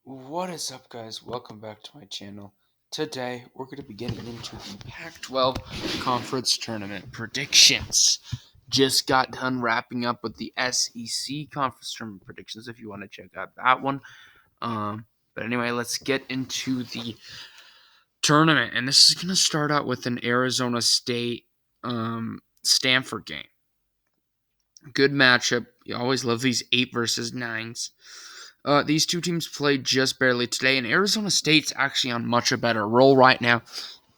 What is up, guys? Welcome back to my channel. Today, we're going to be getting into the Pac-12 Conference Tournament predictions. Just got done wrapping up with the SEC Conference Tournament predictions if you want to check out that one. But anyway, let's get into the tournament. And this is going to start out with an Arizona State Stanford game. Good matchup. You always love these 8 versus 9s. These two teams played just barely today, and Arizona State's actually on much a better roll right now.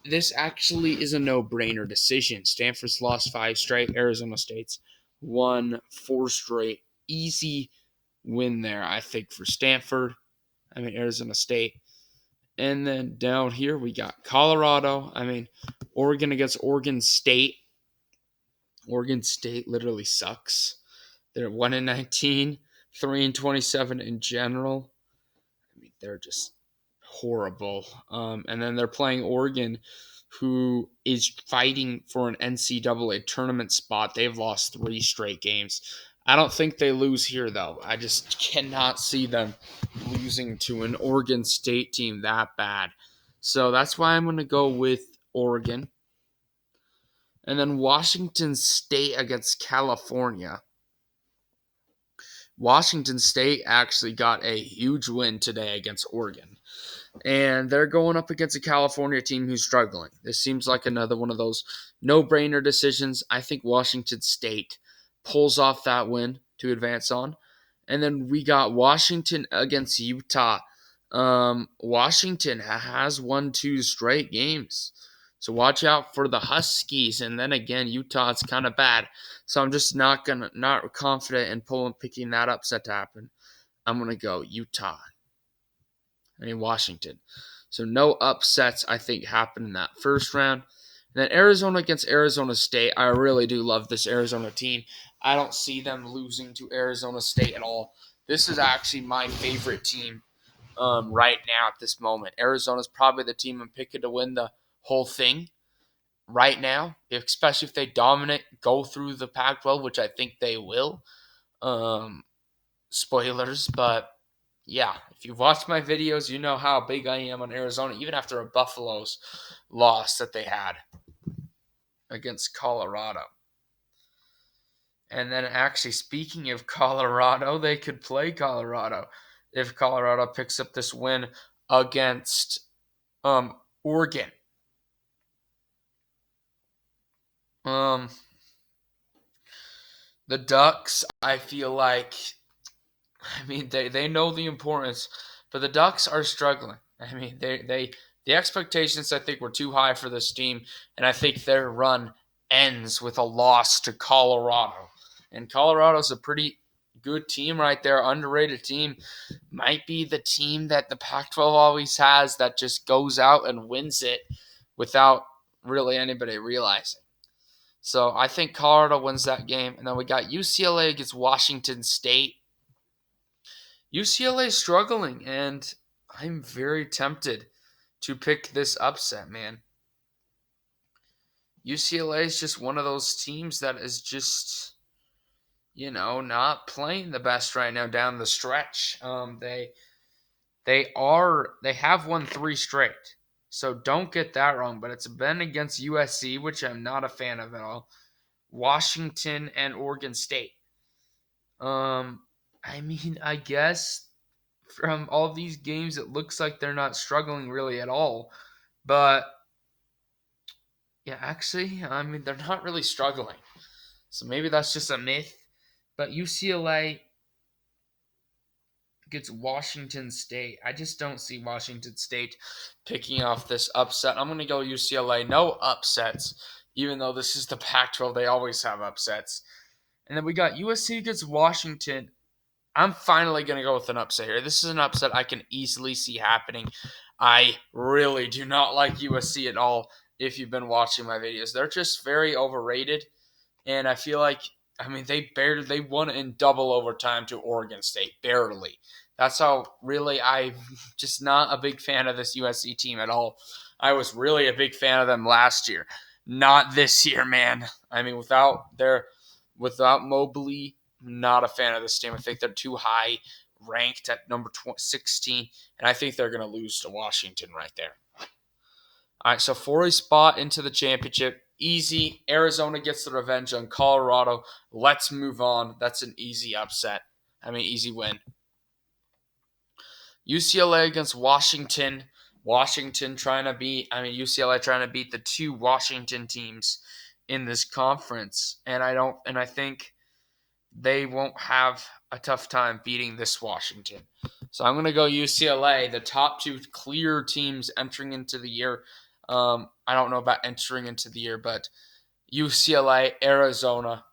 This actually is a no-brainer decision. Stanford's lost 5 straight. Arizona State's won 4 straight. Easy win there, I think, for Stanford. Arizona State. And then down here we got Colorado. Oregon against Oregon State. Oregon State literally sucks. They're 1-19. 3-27 in general. They're just horrible. And then they're playing Oregon, who is fighting for an NCAA tournament spot. They've lost 3 straight games. I don't think they lose here, though. I just cannot see them losing to an Oregon State team that bad. So that's why I'm going to go with Oregon. And then Washington State against California. Washington State actually got a huge win today against Oregon. And they're going up against a California team who's struggling. This seems like another one of those no-brainer decisions. I think Washington State pulls off that win to advance on. And then we got Washington against Utah. Washington has won 2 straight games. So watch out for the Huskies. And then again, Utah's kind of bad. So I'm just not confident in picking that upset to happen. I'm gonna go Washington. So no upsets, I think, happen in that first round. And then Arizona against Arizona State. I really do love this Arizona team. I don't see them losing to Arizona State at all. This is actually my favorite team right now at this moment. Arizona's probably the team I'm picking to win the whole thing right now, especially if they dominate, go through the Pac-12, which I think they will. Spoilers, but yeah, if you've watched my videos, you know how big I am on Arizona, even after a Buffalo's loss that they had against Colorado. And then actually, speaking of Colorado, they could play Colorado if Colorado picks up this win against Oregon. The Ducks, I feel like, they know the importance, but the Ducks are struggling. The expectations, I think, were too high for this team, and I think their run ends with a loss to Colorado. And Colorado's a pretty good team right there, underrated team. Might be the team that the Pac-12 always has that just goes out and wins it without really anybody realizing. So I think Colorado wins that game. And then we got UCLA against Washington State. UCLA is struggling, and I'm very tempted to pick this upset, man. UCLA is just one of those teams that is just, not playing the best right now down the stretch. They have won 3 straight. So don't get that wrong, but it's been against USC, which I'm not a fan of at all. Washington and Oregon State. I guess from all these games, it looks like they're not struggling really at all. But yeah, actually, they're not really struggling. So maybe that's just a myth. But UCLA gets Washington State. I just don't see Washington State picking off this upset. I'm going to go UCLA. No upsets. Even though this is the Pac-12, they always have upsets. And then we got USC against Washington. I'm finally going to go with an upset here. This is an upset I can easily see happening. I really do not like USC at all if you've been watching my videos. They're just very overrated. And I feel like, they won in double overtime to Oregon State. Barely. That's how really I'm just not a big fan of this USC team at all. I was really a big fan of them last year. Not this year, man. Without Mobley, not a fan of this team. I think they're too high ranked at number 16, and I think they're going to lose to Washington right there. All right, so for a spot into the championship, easy. Arizona gets the revenge on Colorado. Let's move on. That's an easy upset. Easy win. UCLA against Washington. UCLA trying to beat the two Washington teams in this conference, and I think they won't have a tough time beating this Washington. So I'm going to go UCLA, the top two clear teams entering into the year. I don't know about entering into the year, but UCLA, Arizona,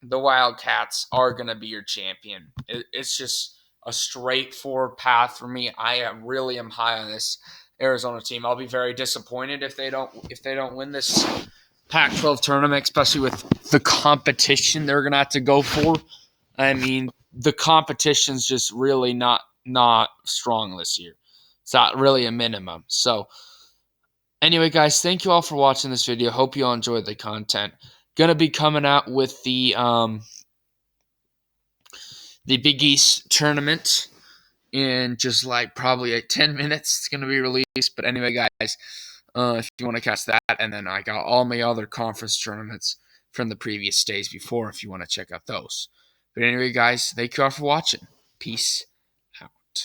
the Wildcats are going to be your champion. It's just a straightforward path for me. Really am high on this Arizona team. I'll be very disappointed if they don't win this Pac-12 tournament, especially with the competition they're going to have to go for. The competition's just really not strong this year. It's not really a minimum. So anyway, guys, thank you all for watching this video. Hope you all enjoyed the content. Gonna be coming out with the Big East tournament in just probably 10 minutes. It's gonna be released. But anyway, guys, if you want to catch that, and then I got all my other conference tournaments from the previous days before if you want to check out those. But anyway, guys, thank you all for watching. Peace out.